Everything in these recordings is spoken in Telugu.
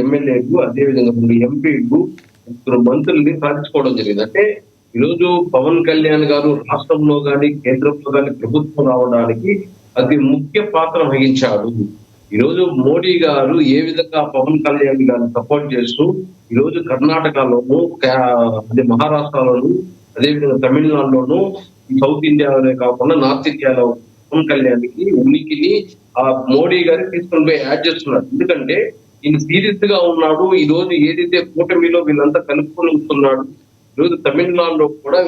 ఎమ్మెల్యేలు, అదేవిధంగా 3 ఎంపీలు, 3 మంత్రుల్ని సాధించుకోవడం జరిగింది. అంటే ఈరోజు పవన్ కళ్యాణ్ గారు రాష్ట్రంలో కానీ, కేంద్రంలో కానీ ప్రభుత్వం రావడానికి అతి ముఖ్య పాత్ర వహించాడు. ఈరోజు మోడీ గారు ఏ విధంగా పవన్ కళ్యాణ్ గారిని సపోర్ట్ చేస్తూ ఈరోజు కర్ణాటకలోను, అదే మహారాష్ట్రలోను, అదేవిధంగా తమిళనాడులోను, సౌత్ ఇండియాలోనే కాకుండా నార్త్ ఇండియాలో పవన్ కళ్యాణ్కి ఉనికిని ఆ మోడీ గారు తీసుకొని పోయి యాడ్ చేస్తున్నారు. ఎందుకంటే ఈయన సీరియస్ గా ఉన్నాడు. ఈ రోజు ఏదైతే కూటమిలో వీళ్ళంతా కలుపుకొని ఉంటున్నాడు. ఈరోజు తమిళనాడులో కూడా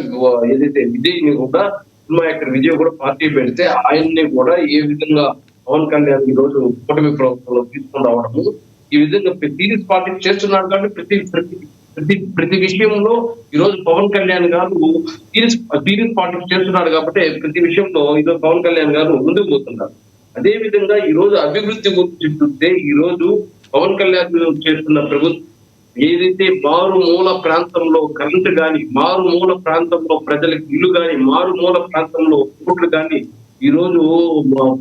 ఏదైతే విజయ్ని కూడా సినిమా యాక్టర్ విజయ్ కూడా పార్టీ పెడితే ఆయన్ని కూడా ఏ విధంగా పవన్ కళ్యాణ్ ఈ రోజు కూటమి ప్రభుత్వంలో తీసుకొని రావడము, ఈ విధంగా సీరియస్ పార్టీ చేస్తున్నాడు. కాబట్టి ప్రతి విషయంలో ఈ రోజు పవన్ కళ్యాణ్ గారు సీరియస్ పార్టీ చేస్తున్నాడు. కాబట్టి ప్రతి విషయంలో ఈరోజు పవన్ కళ్యాణ్ గారు ముందుకు పోతున్నారు. అదే విధంగా ఈ రోజు అభివృద్ధి గురించి చూస్తే ఈ రోజు పవన్ కళ్యాణ్ చేస్తున్న ప్రభుత్వం ఏదైతే మారుమూల ప్రాంతంలో కరెంటు కానీ, మారుమూల ప్రాంతంలో ప్రజలకు ఇల్లు కానీ, మారుమూల ప్రాంతంలో రోడ్లు కానీ ఈ రోజు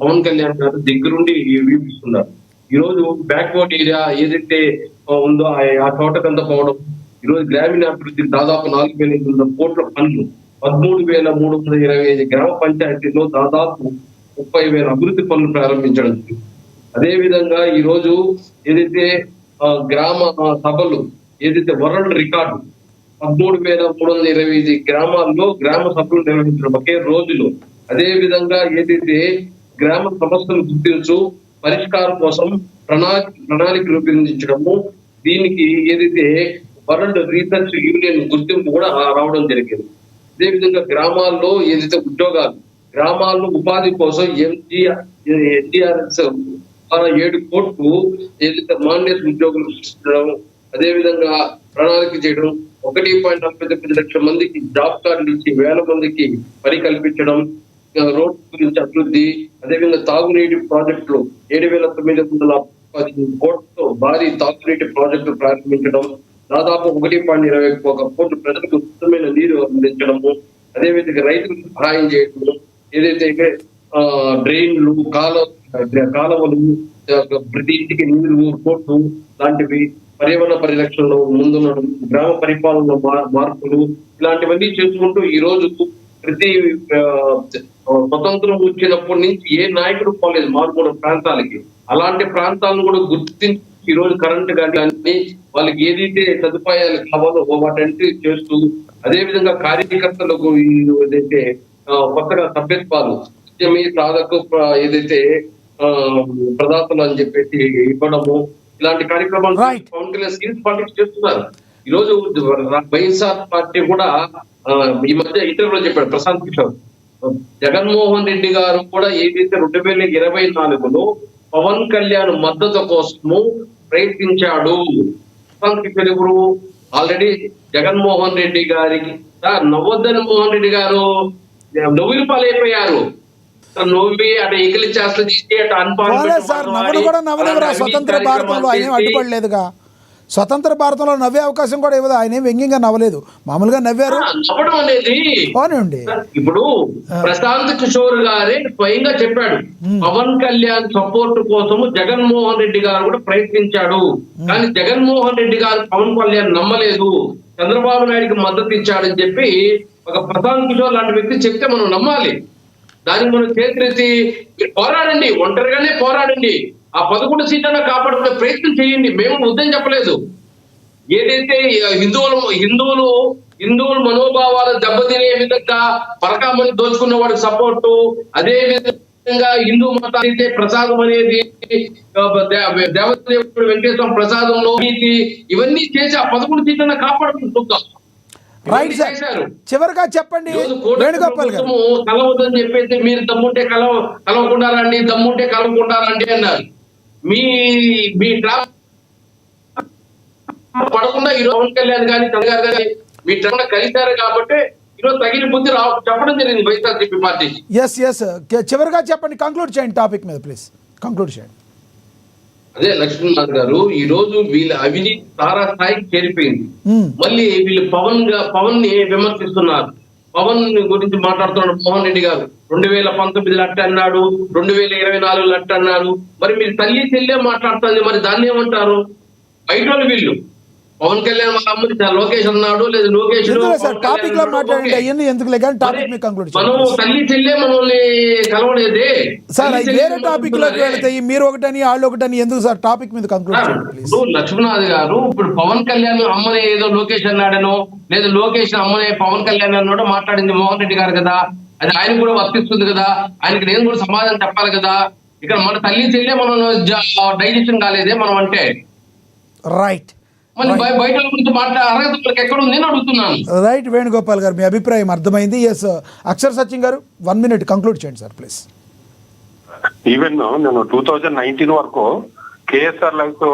పవన్ కళ్యాణ్ గారు దగ్గరుండి వీపిస్తున్నారు. ఈ రోజు బ్యాక్వర్డ్ ఏరియా ఏదైతే ఉందో ఆ చోటకంతా పోవడం, ఈ రోజు గ్రామీణాభివృద్ధి దాదాపు 4,800 కోట్ల పనులు, 13,325 గ్రామ పంచాయతీల్లో దాదాపు 30,000 అభివృద్ధి పనులు ప్రారంభించడం. అదే విధంగా ఈ రోజు ఏదైతే గ్రామ సభలు ఏదైతే వరల్డ్ రికార్డు 13,325 గ్రామాల్లో గ్రామ సభలు నిర్వహించడం ఒకే రోజులో. అదే విధంగా ఏదైతే గ్రామ సమస్యలు గుర్తించు పరిష్కారం కోసం ప్రణాళిక రూపొందించడము, దీనికి ఏదైతే వరల్డ్ రీసెర్చ్ యూనియన్ గుర్తింపు కూడా రావడం జరిగింది. అదేవిధంగా గ్రామాల్లో ఏదైతే ఉద్యోగాలు, గ్రామాల్లో ఉపాధి కోసం ఎన్డీఆర్ఎస్ 7 కోట్లు ఏదైతే మాండేట్ ఉద్యోగులు సృష్టించడం, అదేవిధంగా ప్రణాళిక చేయడం, 1.49 లక్షల మందికి జాబ్ కార్డులు ఇచ్చి 1,000 మందికి పని కల్పించడం, రోడ్డు గురించి అభివృద్ధి, అదేవిధంగా తాగునీటి ప్రాజెక్టులు 7,910 కోట్లతో భారీ తాగునీటి ప్రాజెక్టులు ప్రారంభించడం, దాదాపు 1.21 కోట్ల ప్రజలకు శుద్ధమైన నీరు అందించడము, అదేవిధంగా రైతులకు సహాయం చేయడం, ఏదైతే డ్రైన్లు, కాలువలు, ప్రతి ఇంటికి నీరు, కోట్లు లాంటివి, పర్యావరణ పరిరక్షణలో ముందుండడం, గ్రామ పరిపాలనలో మార్పులు, ఇలాంటివన్నీ చేసుకుంటూ ఈ రోజు ప్రతి స్వతంత్రం వచ్చినప్పటి నుంచి ఏ నాయకుడు పోలేదు మారుమూల ప్రాంతాలకి. అలాంటి ప్రాంతాలను కూడా గుర్తించి ఈ రోజు కరెంట్ కానీ వాళ్ళకి ఏదైతే సదుపాయాలు కావాలో వాటంటే చేస్తూ, అదే విధంగా కార్యకర్తలకు ఏదైతే కొత్తగా సభ్యత్వాలు సాధకు ఏదైతే ప్రదాతలు అని చెప్పేసి ఇవ్వడము, ఇలాంటి కార్యక్రమాలు పవన్ కళ్యాణ్ సీరియస్ పార్టీకి చేస్తున్నారు. ఈ రోజు వైఎస్ఆర్ పార్టీ కూడా ఈ మధ్య ఇంటర్వ్యూలో చెప్పాడు ప్రశాంత్ కిషోర్, జగన్మోహన్ రెడ్డి గారు కూడా ఏదైతే 2024లో పవన్ కళ్యాణ్ మద్దతు కోసము ప్రయత్నించాడు. ప్రశాంత్ కిషోర్ ఎవరు? ఆల్రెడీ జగన్మోహన్ రెడ్డి గారికి నవ్వొద్దని మోహన్ రెడ్డి గారు నవ్వులు పాలైపోయారు. నవ్వి అటు ఎగిలి చేస్తూ తీసి అటు స్వతంత్ర భారతంలో ఆయన అడ్డుపడలేదుగా. స్వతంత్ర భారతంలో నవ్వే అవకాశం కూడా ఇవ్వదు. ఆయన వ్యంగ్యంగా నవ్వలేదు, మామూలుగా నవ్వారు. నవ్వడం అనేది ఇప్పుడు ప్రశాంత్ కిషోర్ గారే స్వయంగా చెప్పాడు, పవన్ కళ్యాణ్ సపోర్ట్ కోసము జగన్మోహన్ రెడ్డి గారు కూడా ప్రయత్నించాడు. కానీ జగన్మోహన్ రెడ్డి గారు పవన్ కళ్యాణ్ నమ్మలేదు, చంద్రబాబు నాయుడికి మద్దతు ఇచ్చాడని చెప్పి ఒక ప్రశాంత్ కిషోర్ లాంటి వ్యక్తి చెప్తే మనం నమ్మాలి. దానికి మనం చేతులెత్తి పోరాడండి, ఒంటరిగానే పోరాడండి, ఆ 11 సీట్లను కాపాడుకునే ప్రయత్నం చేయండి. మేము వద్దని చెప్పలేదు. ఏదైతే హిందువుల మనోభావాలు దెబ్బతినే విధంగా పరకామని దోచుకున్న వాడికి సపోర్టు, అదే విధంగా హిందూ మతానికి ప్రసాదం అనేది దేవదేవుడు వెంకటేశ్వర ప్రసాదంలో ఇవన్నీ చేసి ఆ 11 సీట్లను కాపాడుకుని చూద్దాం. రైట్ సార్, చివరిగా చెప్పండి వేణుగోపాల్ గారు. కలవద్దని చెప్పేసి మీరు దమ్ముంటే కలవకుండా రండి, దమ్ముంటే కలవకుండా రండి అన్నారు. మీ పడకుండా ఈరోజు పవన్ కళ్యాణ్ కానీ చంద్రగారు కానీ మీ ట్రాప్ కలిశారు కాబట్టి ఈరోజు తగిన బుద్ధి చెప్పడం జరిగింది వైఎస్ఆర్సీపీ పార్టీకి. చివరిగా చెప్పండి, కంక్లూడ్ చేయండి టాపిక్ మీద ప్లీజ్, కంక్లూడ్ చేయండి. అదే లక్ష్మణ్ గారు, ఈ రోజు వీళ్ళ అవినీతి తారా స్థాయికి చేరిపోయింది. మళ్ళీ వీళ్ళు పవన్ ని విమర్శిస్తున్నారు. పవన్ గురించి మాట్లాడుతున్నాడు మోహన్ రెడ్డి గారు. 2019 అట్ట అన్నాడు, 2024 అట్ట అన్నాడు. మరి మీరు తల్లి చెల్లె మాట్లాడుతుంది, మరి దాన్ని ఏమంటారు? బయట వాళ్ళు వీళ్ళు పవన్ కళ్యాణ్ వాళ్ళ అమ్మని లోకేష్ అన్నాడు, లేదా లోకేష్ ఎందుకు సార్ టాపిక్ లో మాట్లాడండి, అవన్నీ ఎందుకు లేక టాపిక్ మీకు కంక్లూడ్ మనం తల్లి చెల్లె మనల్ని కలవలేదే సార్. వేరే టాపిక్ లోకి వెళ్తాయి, మీరు ఒకటని వాళ్ళు ఒకటని ఎందుకు సార్? టాపిక్ మీద కంక్లూడ్ చేయండి ప్లీజ్. లక్ష్మీనాథ్ గారు ఇప్పుడు పవన్ కళ్యాణ్ అమ్మని ఏదో లోకేష్ అన్నాడనో, లేదా లోకేష్ అమ్మని పవన్ కళ్యాణ్ అన్నాడో మాట్లాడింది మోహన్ రెడ్డి గారు కదా, అది ఆయన కూడా వర్తిస్తుంది కదా, ఆయనకి నేను కూడా సమాధానం చెప్పాలి కదా. ఇక్కడ మన తల్లి చెల్లె మనం డైజెషన్ కాలేదే మనం అంటే రైట్ మళ్ళీ బయట గురించి అర్హత ఎక్కడ ఉంది అని అడుగుతున్నాను. రైట్ వేణుగోపాల్ గారు, మీ అభిప్రాయం అర్థమైంది. ఎస్ అక్షర్ సచిన్ గారు 1 minute కంక్లూడ్ చేయండి సార్ ప్లీజ్. ఈవెన్ నేను 2019 వరకు కేఎస్ఆర్ లైఫ్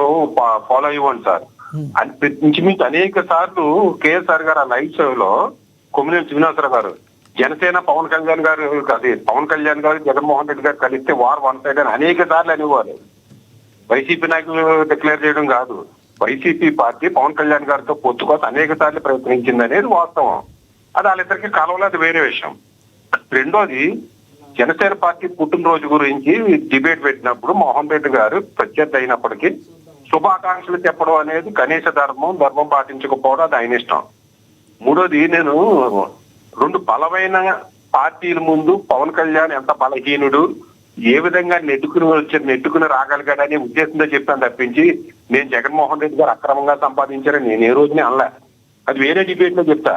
ఫాలో అయ్యాను సార్. ఇంచుమించు అనేక సార్లు కేఎస్ఆర్ గారు ఆ లైవ్ షోలో కొమ్మినేని శ్రీనివాసరావు గారు జనసేన పవన్ కళ్యాణ్ గారు పవన్ కళ్యాణ్ గారు జగన్మోహన్ రెడ్డి గారు కలిస్తే వార్ వన్ సైడ్ అని అనేక సార్లు అనేవారు. వైసీపీ నాయకులు డిక్లేర్ చేయడం కాదు, వైసీపీ పార్టీ పవన్ కళ్యాణ్ గారితో పొత్తు కోసం అనేక సార్లు ప్రయత్నించింది అనేది వాస్తవం. అది వాళ్ళిద్దరికి కలవలేదు, అది వేరే విషయం. రెండోది, జనసేన పార్టీ పుట్టినరోజు గురించి డిబేట్ పెట్టినప్పుడు మోహన్ రెడ్డి గారు ప్రత్యర్థి అయినప్పటికీ శుభాకాంక్షలు చెప్పడం అనేది కనీస ధర్మం పాటించకపోవడం అది ఆయన ఇష్టం. మూడోది, నేను 2 బలమైన పార్టీల ముందు పవన్ కళ్యాణ్ ఎంత బలహీనుడు, ఏ విధంగా నెట్టుకుని రాగలిగాడనే ఉద్దేశంతో చెప్పాను తప్పించి నేను జగన్మోహన్ రెడ్డి గారు అక్రమంగా సంపాదించారని నేను ఏ రోజునే అనలే. అది వేరే డిబేట్ లో చెప్తా.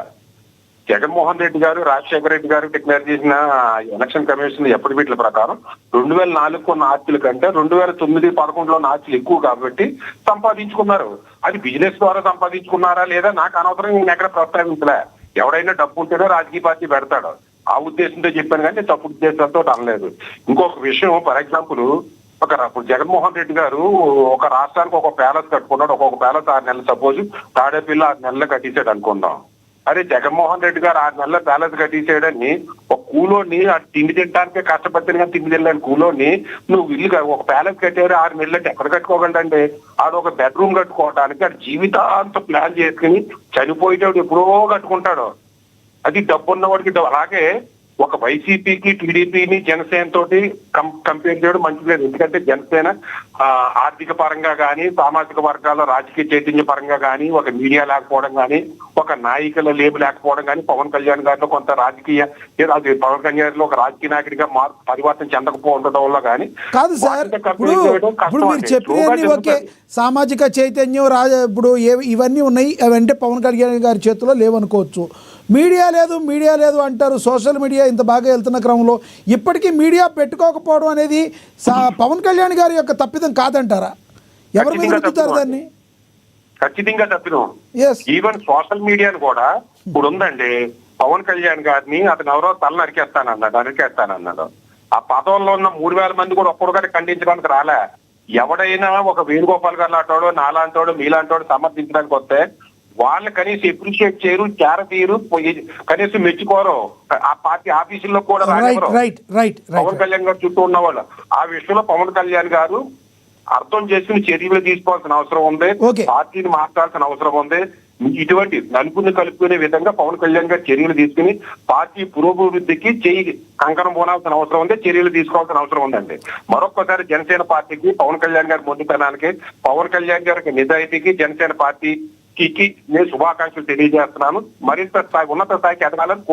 జగన్మోహన్ రెడ్డి గారు రాజశేఖర రెడ్డి గారు డిక్లేర్ చేసిన ఎలక్షన్ కమిషన్ ఎఫిడవిట్ల ప్రకారం 2004 కొన్న ఆస్తుల కంటే 2009-11లో ఉన్న ఆస్తులు ఎక్కువ కాబట్టి సంపాదించుకున్నారు. అది బిజినెస్ ద్వారా సంపాదించుకున్నారా లేదా నాకు అనవసరం, నేను ఎక్కడ ప్రస్తావించలే. ఎవడైనా డబ్బు ఉంటేనే రాజకీయ పార్టీ పెడతాడు, ఆ ఉద్దేశంతో చెప్పాను కానీ తప్పుడు ఉద్దేశంతో అనలేదు. ఇంకొక విషయం, ఫర్ ఎగ్జాంపుల్ ఇప్పుడు జగన్మోహన్ రెడ్డి గారు ఒక రాష్ట్రానికి ఒక ప్యాలెస్ కట్టుకున్నాడు. ఒక్కొక్క ప్యాలెస్ 6 నెలలు, సపోజ్ తాడేపల్లి 6 నెలలు కట్టించాడు అనుకుందాం. అరే జగన్మోహన్ రెడ్డి గారు 6 నెలల ప్యాలెస్ కట్టించాడని ఒక కూలోని తిండి తినడానికే కష్టపడితేనే తిండి తినలేని కూలోని నువ్వు ఇల్లు ఒక ప్యాలెస్ కట్టారు 6 నెలలు అంటే ఎక్కడ కట్టుకోగలంటే ఆడ ఒక బెడ్రూమ్ కట్టుకోవడానికి ఆడు జీవితాంతం ప్లాన్ చేసుకుని చనిపోయేటప్పుడు ఎప్పుడో కట్టుకుంటాడు. అది డబ్బు ఉన్నవాడికి అలాగే ఒక వైసీపీకి టీడీపీని జనసేన తోటి కంపేర్ చేయడం మంచిది లేదు. ఎందుకంటే జనసేన ఆర్థిక పరంగా కానీ, సామాజిక వర్గాల రాజకీయ చైతన్య పరంగా కానీ, ఒక మీడియా లేకపోవడం కానీ, ఒక నాయకుల లేబు లేకపోవడం కానీ, పవన్ కళ్యాణ్ గారిలో కొంత రాజకీయ పవన్ కళ్యాణ్ లో ఒక రాజకీయ నాయకుడిగా పరివర్తన చెందకపోవడం వల్ల కానీ కాదు సార్. ఇప్పుడు మీరు చెప్పినవన్నీ ఓకే, సామాజిక చైతన్యం ఇప్పుడు ఇవన్నీ ఉన్నాయి, అవంటే పవన్ కళ్యాణ్ గారి చేతిలో లేవనుకోవచ్చు. మీడియా లేదు అంటారు. సోషల్ మీడియా ఇంత బాగా వెళ్తున్న క్రమంలో ఇప్పటికీ మీడియా పెట్టుకోకపోవడం అనేది పవన్ కళ్యాణ్ గారి యొక్క తప్పిదం కాదంటారా? ఎవరి మీద రుద్దుతారు దాన్ని? ఖచ్చితంగా తప్పిదం. ఈవెన్ సోషల్ మీడియాను కూడా ఇప్పుడు ఉందండి. పవన్ కళ్యాణ్ గారిని అతను ఎవరో తల నరికేస్తానన్నాడు. ఆ పదవుల్లో ఉన్న 3000 మంది కూడా ఒక్కడిగానే ఖండించడానికి రాలే. ఎవడైనా ఒక వేణుగోపాల్ గారు లాంటోడు, నాలాంటోడు, మీలాంటోడు సమర్థించడానికి వస్తే వాళ్ళు కనీసం అప్రిషియేట్ చేయరు, తీరు కనీసం మెచ్చుకోరు. ఆ పార్టీ ఆఫీసుల్లో కూడా పవన్ కళ్యాణ్ గారు చుట్టూ ఉన్న వాళ్ళు ఆ విషయంలో పవన్ కళ్యాణ్ గారు అర్థం చేసుకుని చర్యలు తీసుకోవాల్సిన అవసరం ఉంది, పార్టీని మార్చాల్సిన అవసరం ఉంది. ఇటువంటి నలుపుని కలుపుకునే విధంగా పవన్ కళ్యాణ్ గారు చర్యలు తీసుకుని పార్టీ పురోభివృద్ధికి కంకణం పోనాల్సిన అవసరం ఉంది, చర్యలు తీసుకోవాల్సిన అవసరం ఉందండి. మరొక్కసారి జనసేన పార్టీకి, పవన్ కళ్యాణ్ గారి మొండితనానికి, పవన్ కళ్యాణ్ గారికి నిజాయితీకి, జనసేన పార్టీకి నేను శుభాకాంక్షలు తెలియజేస్తున్నాను. మరింత ఉన్నత స్థాయికి ఎదగాలని